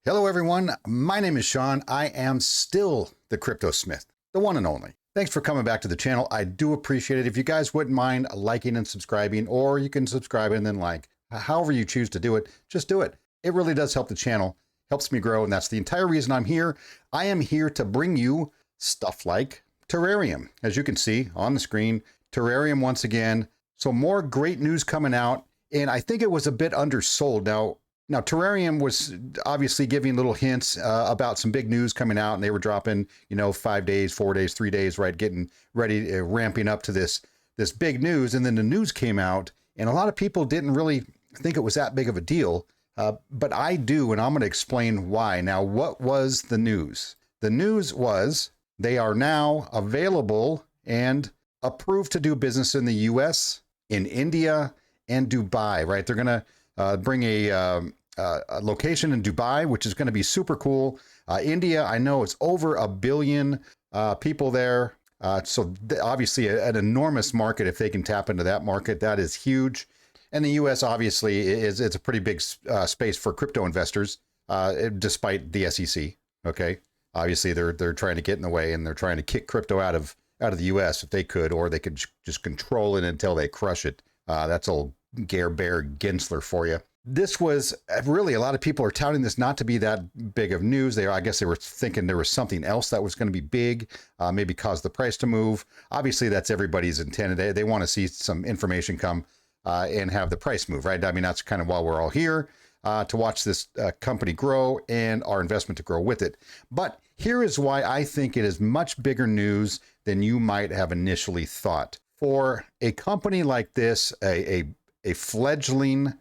Hello, everyone. My name is Sean. I am still the Crypto Smith, the one and only. Thanks for coming back to the channel. I do appreciate it. If you guys wouldn't mind liking and subscribing, or you can subscribe and then like, however you choose to do it, just do it. It really does help the channel, helps me grow, and that's the entire reason I'm here. I am here to bring you stuff like Terareum. As you can see on the screen, Terareum once again. So more great news coming out, and I think it was a bit undersold. Now, Terareum was obviously giving little hints about some big news coming out, and they were dropping, 5 days, 4 days, 3 days, right? Getting ready, ramping up to this big news. And then the news came out, and a lot of people didn't really think it was that big of a deal. But I do, and I'm going to explain why. Now, what was the news? The news was they are now available and approved to do business in the US, in India, and Dubai, right? They're going to bring a location in Dubai, which is going to be super cool. India, I know it's over 1 billion people there. So obviously an enormous market. If they can tap into that market, that is huge. And the US obviously it's a pretty big space for crypto investors, despite the SEC. Okay. Obviously they're trying to get in the way, and they're trying to kick crypto out of the US if they could, or they could just control it until they crush it. That's old Gare Bear Gensler for you. This was really, a lot of people are touting this not to be that big of news. I guess they were thinking there was something else that was going to be big, maybe cause the price to move. Obviously, that's everybody's intent. They want to see some information come and have the price move, right? I mean, that's kind of why we're all here, to watch this company grow and our investment to grow with it. But here is why I think it is much bigger news than you might have initially thought. For a company like this, a fledgling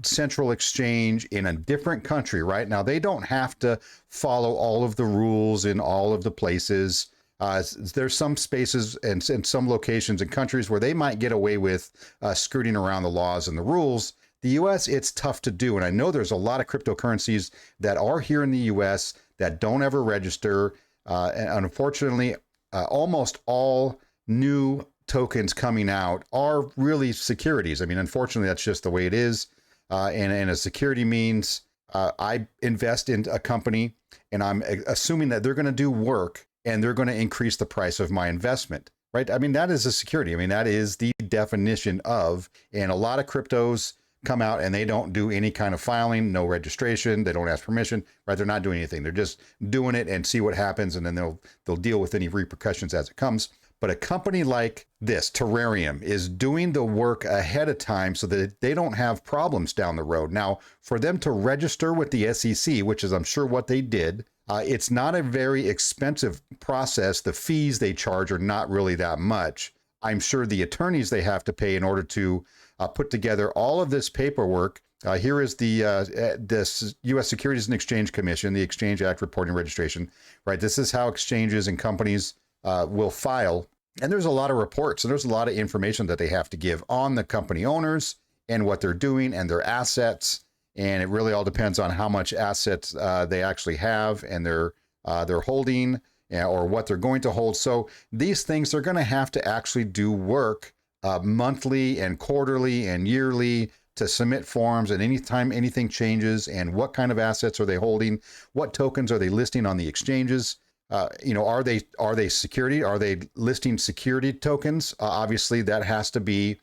central exchange in a different country, right? Now, they don't have to follow all of the rules in all of the places. There's some spaces and some locations and countries where they might get away with skirting around the laws and the rules. The US, it's tough to do. And I know there's a lot of cryptocurrencies that are here in the US that don't ever register. And unfortunately, almost all new tokens coming out are really securities. I mean, unfortunately, that's just the way it is. And a security means I invest in a company, and I'm assuming that they're going to do work and they're going to increase the price of my investment, right? I mean, that is a security. I mean, that is the definition of, and a lot of cryptos come out and they don't do any kind of filing, no registration, they don't ask permission, right? They're not doing anything. They're just doing it and see what happens, and then they'll deal with any repercussions as it comes. But a company like this, Terareum, is doing the work ahead of time so that they don't have problems down the road. Now, for them to register with the SEC, which is I'm sure what they did, it's not a very expensive process. The fees they charge are not really that much. I'm sure the attorneys they have to pay in order to put together all of this paperwork. Here is this U.S. Securities and Exchange Commission, the Exchange Act Reporting Registration, right? This is how exchanges and companies will file. And there's a lot of reports, and there's a lot of information that they have to give on the company owners and what they're doing and their assets. And it really all depends on how much assets they actually have and they're holding, or what they're going to hold. So these things, they're going to have to actually do work monthly and quarterly and yearly to submit forms, and anytime anything changes, and what kind of assets are they holding, what tokens are they listing on the exchanges. Are they security? Are they listing security tokens? Obviously, that has to be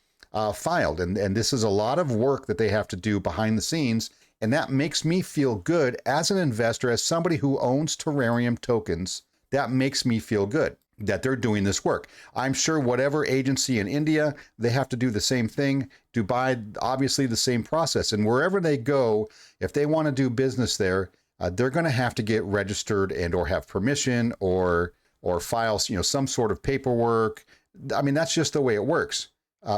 filed. And this is a lot of work that they have to do behind the scenes. And that makes me feel good as an investor, as somebody who owns Terareum tokens. That makes me feel good that they're doing this work. I'm sure whatever agency in India, they have to do the same thing. Dubai, obviously the same process. And wherever they go, if they want to do business there, they're going to have to get registered and or have permission or file, some sort of paperwork. I mean, that's just the way it works.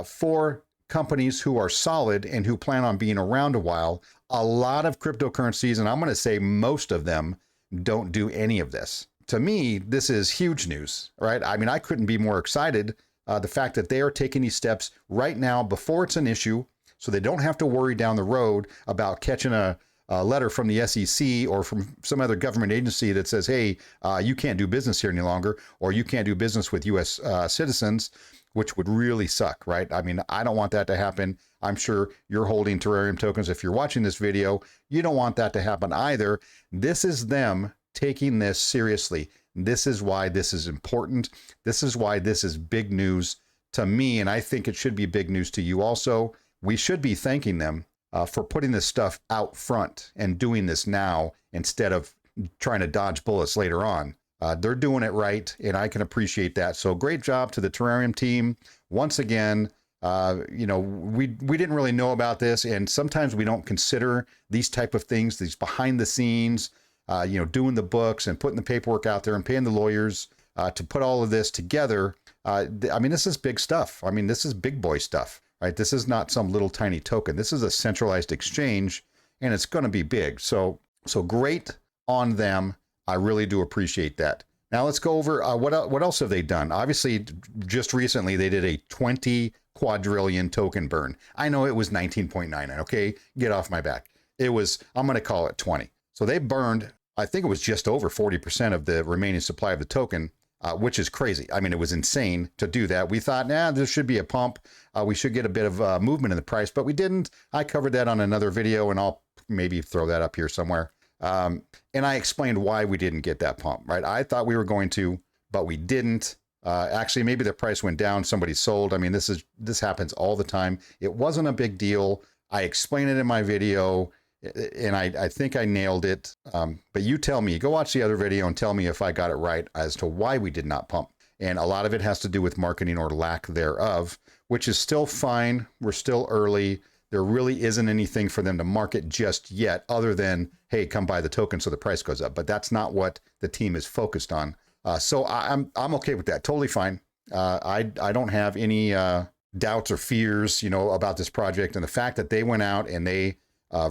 For companies who are solid and who plan on being around a while, a lot of cryptocurrencies, and I'm going to say most of them, don't do any of this. To me, this is huge news, right? I mean, I couldn't be more excited. The fact that they are taking these steps right now before it's an issue, so they don't have to worry down the road about catching a letter from the SEC or from some other government agency that says, hey, you can't do business here any longer, or you can't do business with US citizens, which would really suck, right? I mean, I don't want that to happen. I'm sure you're holding Terareum tokens. If you're watching this video, you don't want that to happen either. This is them taking this seriously. This is why this is important. This is why this is big news to me, and I think it should be big news to you also. We should be thanking them for putting this stuff out front and doing this now instead of trying to dodge bullets later on. They're doing it right, and I can appreciate that. So great job to the Terareum team. Once again, you know, we didn't really know about this, and sometimes we don't consider these type of things, these behind the scenes, you know, doing the books and putting the paperwork out there and paying the lawyers to put all of this together. I mean, this is big stuff. I mean, this is big boy stuff, right? This is not some little tiny token. This is a centralized exchange, and it's going to be big. So great on them. I really do appreciate that. Now let's go over what else have they done? Obviously, just recently they did a 20 quadrillion token burn. I know it was 19.99. Okay, get off my back. It was, I'm going to call it 20. So they burned, I think it was just over 40% of the remaining supply of the token, which is crazy. I mean, it was insane to do that. We thought, nah, there should be a pump. We should get a bit of movement in the price, but we didn't. I covered that on another video, and I'll maybe throw that up here somewhere. And I explained why we didn't get that pump, right? I thought we were going to, but we didn't. Actually, maybe the price went down, somebody sold. I mean, this happens all the time. It wasn't a big deal. I explained it in my video, and I think I nailed it. But you tell me, go watch the other video and tell me if I got it right as to why we did not pump. And a lot of it has to do with marketing or lack thereof, which is still fine. We're still early. There really isn't anything for them to market just yet other than, hey, come buy the token so the price goes up. But that's not what the team is focused on. So I'm okay with that. Totally fine. I don't have any doubts or fears, you know, about this project. And the fact that they went out and they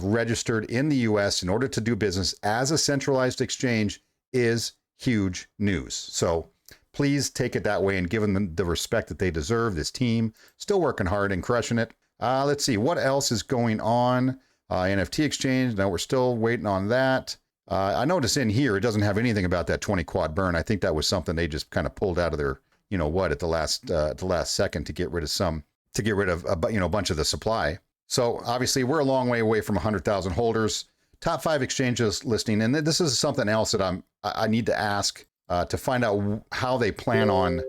registered in the US in order to do business as a centralized exchange is huge news. So please take it that way and give them the respect that they deserve. This team still working hard and crushing it. Let's see what else is going on. NFT exchange. No, we're still waiting on that. I notice in here, it doesn't have anything about that 20 quad burn. I think that was something they just kind of pulled out of their, you know what, at the last second to get rid of a bunch of the supply. So obviously we're a long way away from 100,000 holders. Top 5 exchanges listing. And this is something else that I need to ask to find out how they plan on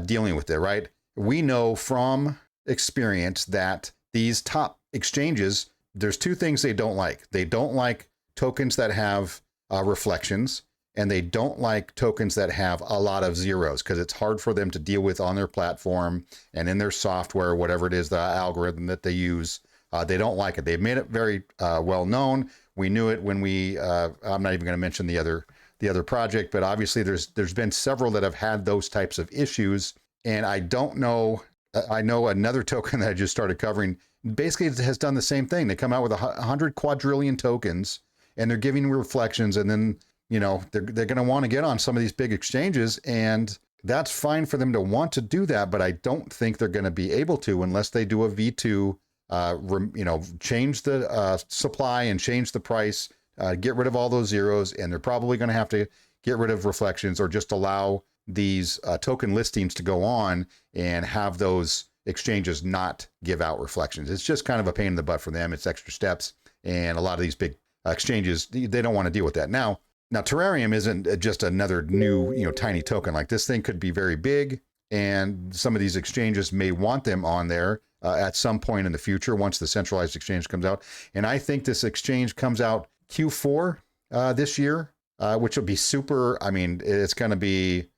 dealing with it, right? We know from experience that these top exchanges, there's two things they don't like. They don't like tokens that have reflections, and they don't like tokens that have a lot of zeros because it's hard for them to deal with on their platform and in their software, whatever it is, the algorithm that they use. They don't like it. They've made it very well known. We knew it when I'm not even going to mention the other project, but obviously there's been several that have had those types of issues, and I don't know. I know another token that I just started covering basically has done the same thing. They come out with 100 quadrillion tokens, and they're giving reflections, and then, you know, they're going to want to get on some of these big exchanges, and that's fine for them to want to do that, but I don't think they're going to be able to unless they do a V2, you know, change the supply and change the price, get rid of all those zeros, and they're probably going to have to get rid of reflections or just allow these token listings to go on and have those exchanges not give out reflections. It's just kind of a pain in the butt for them. It's extra steps, and a lot of these big exchanges, they don't want to deal with that. Now Terareum isn't just another new, you know, tiny token. Like, this thing could be very big, and some of these exchanges may want them on there at some point in the future once the centralized exchange comes out. And I think this exchange comes out Q4 this year, which will be super. I mean, it's going to be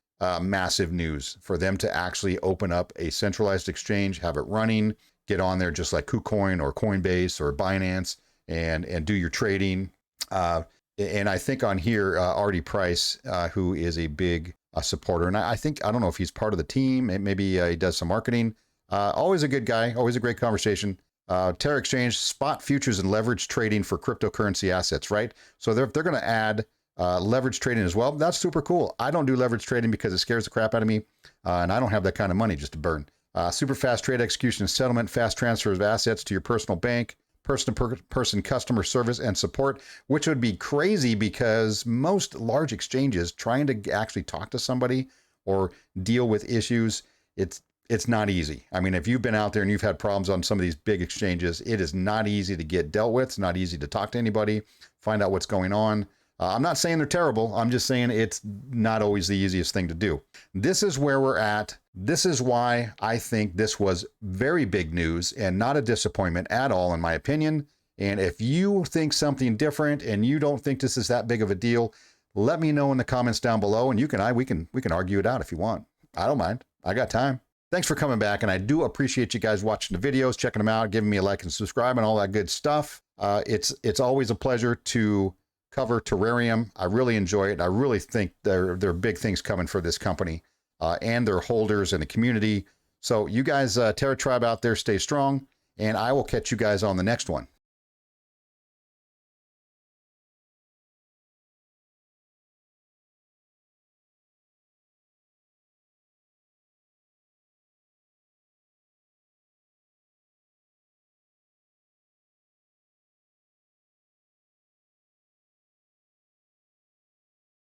massive news for them to actually open up a centralized exchange, have it running, get on there just like KuCoin or Coinbase or Binance and do your trading. And I think on here, Artie Price, who is a big supporter, and I don't know if he's part of the team, maybe he does some marketing. Always a good guy, always a great conversation. Terra Exchange, spot futures and leverage trading for cryptocurrency assets, right? So they're going to add leverage trading as well. That's super cool. I don't do leverage trading because it scares the crap out of me, and I don't have that kind of money just to burn. Super fast trade execution and settlement, fast transfer of assets to your personal bank, person-to-person customer service and support, which would be crazy because most large exchanges trying to actually talk to somebody or deal with issues, it's it's not easy. I mean, if you've been out there and you've had problems on some of these big exchanges, it is not easy to get dealt with. It's not easy to talk to anybody, find out what's going on. I'm not saying they're terrible. I'm just saying it's not always the easiest thing to do. This is where we're at. This is why I think this was very big news and not a disappointment at all, in my opinion. And if you think something different and you don't think this is that big of a deal, let me know in the comments down below, and we can argue it out if you want. I don't mind. I got time. Thanks for coming back, and I do appreciate you guys watching the videos, checking them out, giving me a like and subscribe and all that good stuff. It's always a pleasure to cover Terareum. I really enjoy it. I really think there are big things coming for this company and their holders and the community. So you guys, Teratribe out there, stay strong, and I will catch you guys on the next one.